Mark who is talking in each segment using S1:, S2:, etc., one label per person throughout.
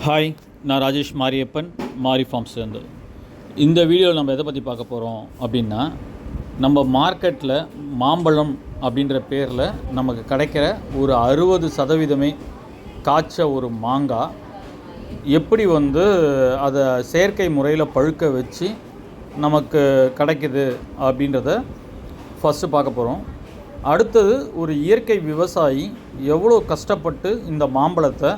S1: Hi, நான் ராஜேஷ் மாரியப்பன், மாரி ஃபார்ம்ஸ்லேருந்து. இந்த வீடியோவில் நம்ம எதை பற்றி பார்க்க போகிறோம் அப்படின்னா, நம்ம மார்க்கெட்டில் மாம்பழம் அப்படின்ற பேரில் நமக்கு கிடைக்கிற ஒரு 60% காய்ச்ச ஒரு மாங்காய் எப்படி அதை செயற்கை முறையில் பழுக்க வச்சு நமக்கு கிடைக்குது அப்படின்றத ஃபஸ்ட்டு பார்க்க போகிறோம். அடுத்தது ஒரு இயற்கை விவசாயி எவ்வளோ கஷ்டப்பட்டு இந்த மாம்பழத்தை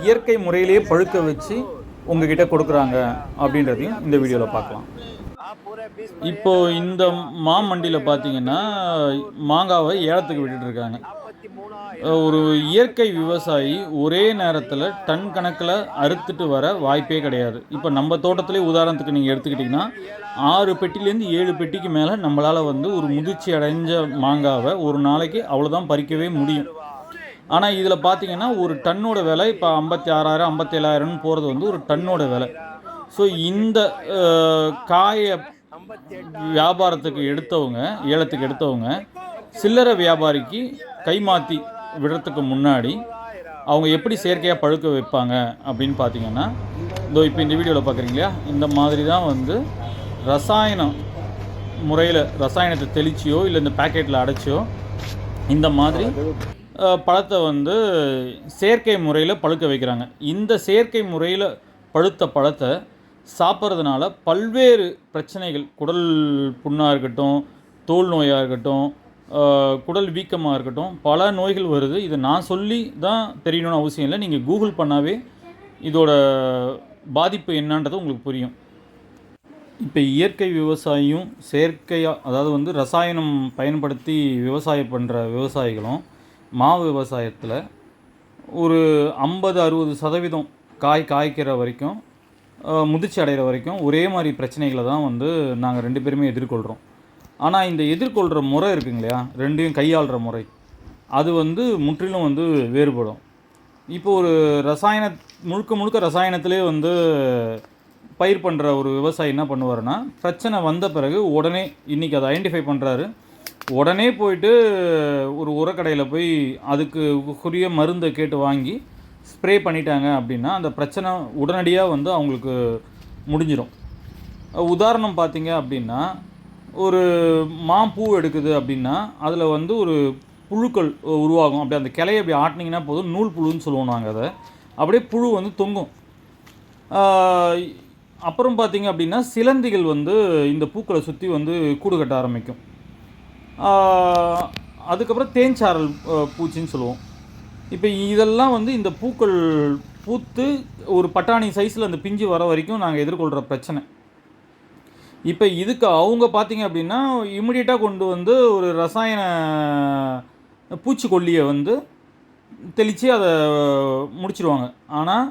S1: இயற்கை முறையிலேயே பழுக்க வச்சு உங்ககிட்ட கொடுக்குறாங்க அப்படின்றதையும் இந்த வீடியோவில் பார்க்கலாம். இப்போது இந்த மாமண்டியில் பார்த்தீங்கன்னா மாங்காவை ஏலத்துக்கு விட்டுட்டுருக்காங்க. ஒரு இயற்கை விவசாயி ஒரே நேரத்தில் டன் கணக்கில் அறுத்துட்டு வர வாய்ப்பே கிடையாது. இப்போ நம்ம தோட்டத்திலே உதாரணத்துக்கு நீங்கள் எடுத்துக்கிட்டிங்கன்னா 6 பெட்டிலேருந்து 7 பெட்டிக்கு மேலே நம்மளால் ஒரு முதிர்ச்சி அடைஞ்ச மாங்காவை ஒரு நாளைக்கு அவ்வளோதான் பறிக்கவே முடியும். ஆனால் இதில் பார்த்தீங்கன்னா ஒரு டன்னோட விலை இப்போ 56,000 57,000 போகிறது ஒரு டன்னோட விலை. ஸோ இந்த காயை வியாபாரத்துக்கு எடுத்தவங்க, ஏலத்துக்கு எடுத்தவங்க சில்லறை வியாபாரிக்கு கைமாற்றி விடுறதுக்கு முன்னாடி அவங்க எப்படி செயற்கையாக பழுக்க வைப்பாங்க அப்படின்னு பார்த்தீங்கன்னா, இப்போ இந்த வீடியோவில் பார்க்குறீங்க இல்லையா, இந்த மாதிரி தான் ரசாயனம் முறையில் ரசாயனத்தை தெளிச்சியோ இல்லை இந்த பேக்கெட்டில் அடைச்சியோ இந்த மாதிரி பழத்தை செயற்கை முறையில் பழுக்க வைக்கிறாங்க. இந்த செயற்கை முறையில் பழுத்த பழத்தை சாப்பிட்றதுனால பல்வேறு பிரச்சனைகள், குடல் புண்ணாக இருக்கட்டும், தோல் நோயாக இருக்கட்டும், குடல் வீக்கமாக இருக்கட்டும், பல நோய்கள் வருது. இதை நான் சொல்லி தான் தெரியணும்னு அவசியம் இல்லை. நீங்கள் கூகுள் பண்ணாவே இதோட பாதிப்பு என்னன்றது உங்களுக்கு புரியும். இப்போ இயற்கை விவசாயியும் செயற்கையாக, அதாவது ரசாயனம் பயன்படுத்தி விவசாயம் பண்ணுற விவசாயிகளும் விவசாயத்தில் ஒரு 50-60% காய்க்கிற வரைக்கும், முதிர்ச்சி அடைகிற வரைக்கும் ஒரே மாதிரி பிரச்சனைகளை தான் நாங்கள் 2 பேருமே எதிர்கொள்கிறோம். ஆனால் இந்த எதிர்கொள்கிற முறை இருக்குங்க இல்லையா, ரெண்டையும் கையாளுற முறை, அது முற்றிலும் வேறுபடும். இப்போ ஒரு முழுக்க ரசாயனத்திலே பயிர் பண்ணுற ஒரு விவசாயி என்ன பண்ணுவாருன்னா, பிரச்சனை வந்த பிறகு உடனே இன்றைக்கி அதை ஐடென்டிஃபை பண்ணுறாரு, உடனே போயிட்டு ஒரு உரக்கடையில் போய் அதுக்கு குறிய மருந்தை கேட்டு வாங்கி ஸ்ப்ரே பண்ணிட்டாங்க அப்படின்னா அந்த பிரச்சனை உடனடியாக அவங்களுக்கு முடிஞ்சிடும். உதாரணம் பார்த்தீங்க அப்படின்னா, ஒரு மாம்பூ எடுக்குது அப்படின்னா அதில் ஒரு புழுக்கள் உருவாகும். அப்படி அந்த கிளையை அப்படி ஆட்டினீங்கன்னா போதும், நூல் புழுன்னு சொல்லுவோம் நாங்கள் அதை. அப்படியே புழு தொங்கும். அப்புறம் பார்த்திங்க அப்படின்னா சிலந்திகள் இந்த பூக்களை சுற்றி கூடு கட்ட ஆரம்பிக்கும். அதுக்கப்புறம் தேன்சாரல் பூச்சின்னு சொல்லுவோம். இப்போ இதெல்லாம் இந்த பூக்கள் பூத்து ஒரு பட்டாணி சைஸில் அந்த பிஞ்சு வர வரைக்கும் நாங்கள் எதிர்கொள்கிற பிரச்சனை. இப்போ இதுக்கு அவங்க பார்த்திங்க அப்படின்னா இமிடியேட்டாக கொண்டு ஒரு ரசாயன பூச்சிக்கொல்லியை தெளித்து அதை முடிச்சிடுவாங்க. ஆனால்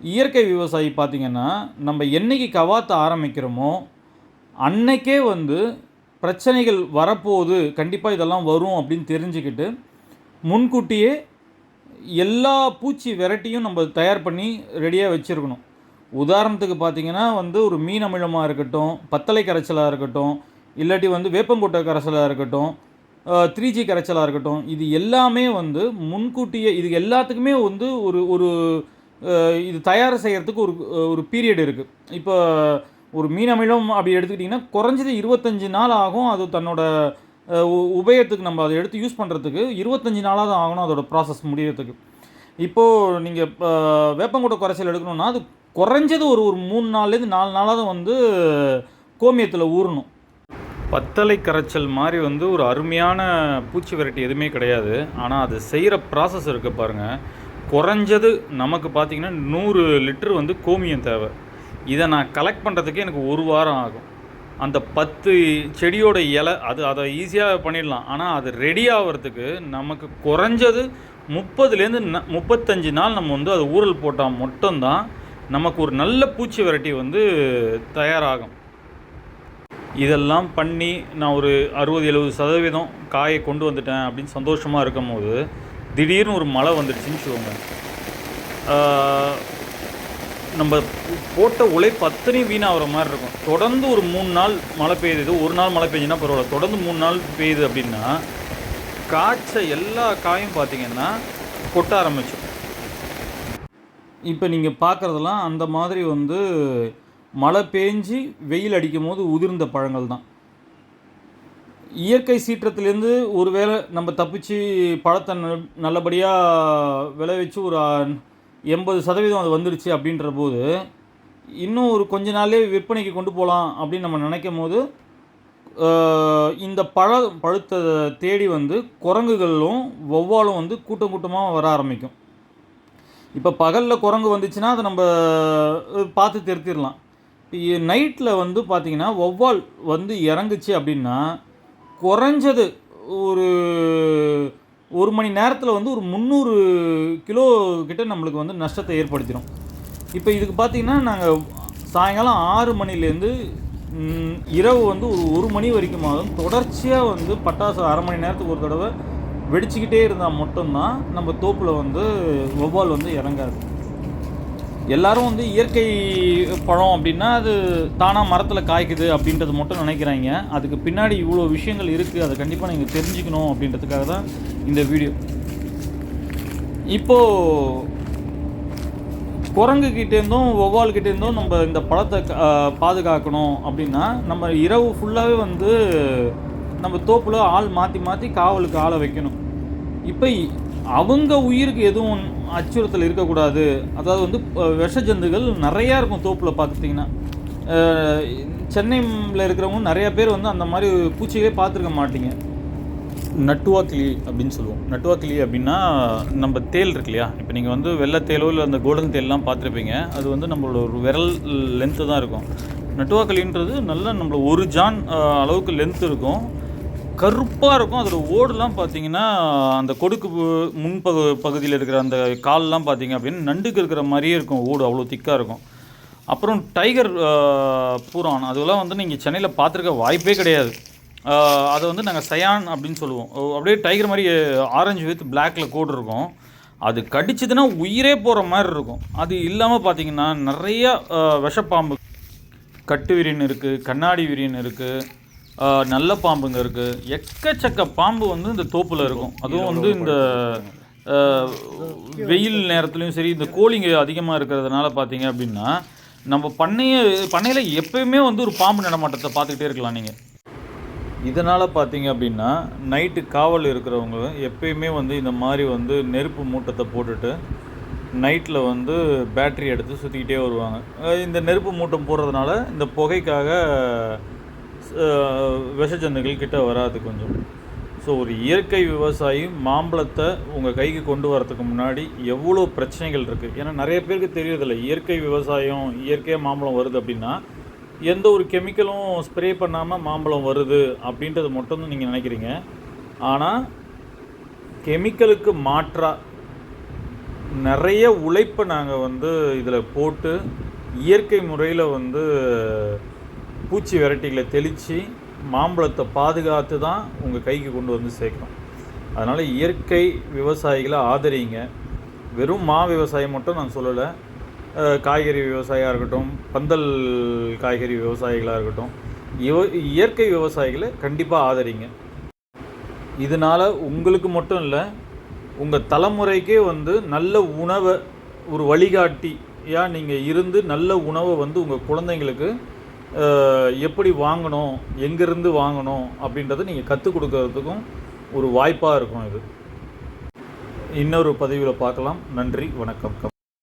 S1: இயற்கை விவசாயி பார்த்திங்கன்னா நம்ம என்றைக்கு கவாத்த ஆரம்பிக்கிறோமோ அன்னைக்கே பிரச்சனைகள் வரப்போகுது, கண்டிப்பாக இதெல்லாம் வரும் அப்படின்னு தெரிஞ்சுக்கிட்டு முன்கூட்டியே எல்லா பூச்சி வெரைட்டியும் நம்ம தயார் பண்ணி ரெடியாக வச்சுருக்கணும். உதாரணத்துக்கு பார்த்திங்கன்னா ஒரு மீன் அமிலமாக இருக்கட்டும், பத்தலை கரைச்சலாக இருக்கட்டும், இல்லாட்டி வேப்பங்கொட்டை கரைச்சலாக இருக்கட்டும், 3G கரைச்சலாக இருக்கட்டும், இது எல்லாமே முன்கூட்டியே இது எல்லாத்துக்குமே ஒரு இது தயார் செய்கிறதுக்கு ஒரு பீரியட் இருக்குது. இப்போ ஒரு மீன் அமிலம் அப்படி எடுத்துக்கிட்டிங்கன்னா குறைஞ்சது 25 நாள் ஆகும். அது தன்னோட உபயோகத்துக்கு நம்ம அதை எடுத்து யூஸ் பண்ணுறதுக்கு 25 நாளாக தான் ஆகணும் அதோட ப்ராசஸ் முடியறதுக்கு. இப்போது நீங்கள் வேப்பங்கொட்டை கரைசல் எடுக்கணும்னா அது குறைஞ்சது ஒரு 3 நாள்லேருந்து 4 நாளாக தான் கோமியத்தில் ஊறணும். பத்தலை கரைச்சல் மாதிரி ஒரு அருமையான பூச்சி வெரைட்டி எதுவுமே கிடையாது. ஆனால் அது செய்கிற ப்ராசஸ் இருக்க பாருங்கள். குறைஞ்சது நமக்கு பார்த்திங்கன்னா 100 லிட்டர் கோமியம் தேவை. இதை நான் கலெக்ட் பண்ணுறதுக்கு எனக்கு 1 வாரம் ஆகும். அந்த 10 செடியோட இலை அதை ஈஸியாக பண்ணிடலாம். ஆனால் அது ரெடி ஆகிறதுக்கு நமக்கு குறைஞ்சது 30லேருந்து 35 நாள் நம்ம அதை ஊறல் போட்டால் மட்டும்தான் நமக்கு ஒரு நல்ல பூச்சி வெரைட்டி தயாராகும். இதெல்லாம் பண்ணி நான் ஒரு 60-70% காயை கொண்டு வந்துட்டேன் அப்படின்னு சந்தோஷமாக இருக்கும் போது திடீர்னு ஒரு மழை வந்துடுச்சுன்னு சொல்லுவாங்க. நம்ம போட்ட உழைப்பு அத்தனையும் வீணாகிற மாதிரி இருக்கும். தொடர்ந்து ஒரு 3 நாள் மழை பெய்யுது, ஒரு நாள் மழை பெய்ஞ்சுன்னா பரவாயில்ல, தொடர்ந்து 3 நாள் பெய்யுது அப்படின்னா காய்ச்ச எல்லா காயும் பார்த்திங்கன்னா கொட்ட ஆரம்பிச்சோம். இப்போ நீங்கள் பார்க்குறதெல்லாம் அந்த மாதிரி வந்து மழை பேஞ்சு வெயில் அடிக்கும் போது உதிர்ந்த பழங்கள் தான். இயற்கை சீற்றத்துலேருந்து ஒரு வேளை நம்ம தப்பிச்சு பழத்தை நல்லபடியாக விளைவிச்சு ஒரு 80% அது வந்துடுச்சு அப்படின்ற போது, இன்னும் ஒரு கொஞ்ச நாள்லேயே விற்பனைக்கு கொண்டு போகலாம் அப்படின்னு நம்ம நினைக்கும் போது, இந்த பழுத்ததை தேடி வந்து குரங்குகளும் வௌவாலும் வந்து கூட்டம் கூட்டமாக வர ஆரம்பிக்கும். இப்போ பகலில் குரங்கு வந்துச்சுன்னா அதை நம்ம பார்த்து திருத்திடலாம். நைட்டில் வந்து பார்த்திங்கன்னா வௌவால் வந்து இறங்குச்சு அப்படின்னா குறைஞ்சது ஒரு 1 மணி நேரத்தில் வந்து ஒரு 300 கிலோ கிட்ட நம்மளுக்கு வந்து நஷ்டத்தை ஏற்படுத்திடும். இப்போ இதுக்கு பார்த்திங்கன்னா நாங்கள் சாயங்காலம் 6 மணிலேருந்து இரவு வந்து ஒரு 1 மணி வரைக்குமாகும் தொடர்ச்சியாக வந்து பட்டாசு அரை மணி நேரத்துக்கு ஒரு தடவை வெடிச்சுக்கிட்டே இருந்தால் மட்டும்தான் நம்ம தோப்பில் வந்து வௌவால் வந்து இறங்காது. எல்லோரும் வந்து இயற்கை பழம் அப்படின்னா அது தானாக மரத்தில் காய்க்குது அப்படின்றது மட்டும் நினைக்கிறாங்க. அதுக்கு பின்னாடி இவ்வளோ விஷயங்கள் இருக்குது, அதை கண்டிப்பாக நீங்கள் தெரிஞ்சுக்கணும் அப்படின்றதுக்காக தான் இந்த வீடியோ. இப்போது குரங்குகிட்டேருந்தும் வௌவால்கிட்டேருந்தும் நம்ம இந்த பழத்தை பாதுகாக்கணும் அப்படின்னா நம்ம இரவு ஃபுல்லாகவே வந்து நம்ம தோப்பில் ஆள் மாற்றி மாற்றி காவலுக்கு ஆளை வைக்கணும். இப்போ அவங்க உயிருக்கு எதுவும் அச்சுறுத்தல் இருக்கக்கூடாது. அதாவது வந்து விஷ ஜந்துகள் நிறையா இருக்கும் தோப்பில் பார்த்துட்டிங்கன்னா. சென்னையில் இருக்கிறவங்க நிறையா பேர் வந்து அந்த மாதிரி பூச்சிகளே பார்த்துருக்க மாட்டீங்க. நட்டுவா கிளி அப்படின்னு சொல்லுவோம். நட்டுவா கிளி அப்படின்னா நம்ம தேல் இருக்கு இல்லையா, இப்போ நீங்கள் வந்து வெள்ளைத்தேலோ இல்லை அந்த கோல்டன் தேல்லாம் பார்த்துருப்பீங்க. அது வந்து நம்மளோட ஒரு விரல் லென்த்து தான் இருக்கும். நட்டுவா கிளின்றது நல்ல நம்மளோட ஒரு ஜான் அளவுக்கு லென்த் இருக்கும், கருப்பாக இருக்கும். அதோட ஓடுலாம் பார்த்தீங்கன்னா அந்த கொடுக்கு பகுதியில் இருக்கிற அந்த கால்லாம் பார்த்தீங்க அப்படின்னு நண்டுக்கு இருக்கிற மாதிரியே இருக்கும். ஓடு அவ்வளோ திக்காக இருக்கும். அப்புறம் டைகர் பூரான், அதெல்லாம் வந்து நீங்கள் சென்னையில் பார்த்துருக்க வாய்ப்பே கிடையாது. அதை வந்து நாங்கள் சயான் அப்படின்னு சொல்லுவோம். அப்படியே டைகர் மாதிரி ஆரஞ்சு வித் பிளாக்கில் கோடு இருக்கும். அது கடிச்சதுன்னா உயிரே போகிற மாதிரி இருக்கும். அது இல்லாமல் பார்த்தீங்கன்னா நிறையா விஷப்பாம்பு, கட்டு விரியன் இருக்குது, கண்ணாடி விரியன் இருக்குது, நல்ல பாம்புங்க இருக்குது. எக்கச்சக்க பாம்பு வந்து இந்த தோப்பில் இருக்கும். அதுவும் வந்து இந்த வெயில் நேரத்துலையும் சரி, இந்த கோழிங்க அதிகமாக இருக்கிறதுனால பார்த்தீங்க அப்படின்னா நம்ம பண்ணையில் எப்போயுமே வந்து ஒரு பாம்பு நடமாட்டத்தை பார்த்துக்கிட்டே இருக்கலாம் நீங்கள். இதனால் பார்த்தீங்க அப்படின்னா நைட்டு காவல் இருக்கிறவங்க எப்பயுமே வந்து இந்த மாதிரி வந்து நெருப்பு மூட்டத்தை போட்டுட்டு நைட்டில் வந்து பேட்ரி எடுத்து சுற்றிக்கிட்டே வருவாங்க. இந்த நெருப்பு மூட்டம் போடுறதுனால இந்த புகைக்காக விஷஜந்துகள் கிட்ட வராது கொஞ்சம். ஸோ ஒரு இயற்கை விவசாயி மாம்பழத்தை உங்கள் கைக்கு கொண்டு வரதுக்கு முன்னாடி எவ்வளோ பிரச்சனைகள் இருக்குது. ஏன்னா நிறைய பேருக்கு தெரியறதில்லை, இயற்கை விவசாயம் இயற்கையாக மாம்பழம் வருது அப்படின்னா எந்த ஒரு கெமிக்கலும் ஸ்ப்ரே பண்ணாமல் மாம்பழம் வருது அப்படின்றது மட்டும்தான் நீங்கள் நினைக்கிறீங்க. ஆனால் கெமிக்கலுக்கு மாற்றாக நிறைய உழைப்பை நாங்கள் வந்து இதில் போட்டு இயற்கை முறையில் வந்து பூச்சி வெரைட்டிகளை தெளித்து மாம்பழத்தை பாதுகாத்து தான் உங்கள் கைக்கு கொண்டு வந்து சேர்க்கணும். அதனால் இயற்கை விவசாயிகளை ஆதரிங்க. வெறும் மா விவசாயம் மட்டும் நான் சொல்லலை, காய்கறி விவசாயியாக இருக்கட்டும், பந்தல் காய்கறி விவசாயிகளாக இருக்கட்டும், இயற்கை விவசாயிகளை கண்டிப்பாக ஆதரிங்க. இதனால் உங்களுக்கு மட்டும் இல்லை, உங்கள் தலைமுறைக்கே வந்து நல்ல உணவை ஒரு வழிகாட்டியாக நீங்கள் இருந்து நல்ல உணவை வந்து உங்கள் குழந்தைங்களுக்கு எப்படி வாங்கணும், எங்கேருந்து வாங்கணும் அப்படின்றத நீங்கள் கற்றுக் கொடுக்கறதுக்கும் ஒரு வாய்ப்பாக இருக்கும் இது. இன்னொரு பதிவில் பார்க்கலாம். நன்றி, வணக்கம்.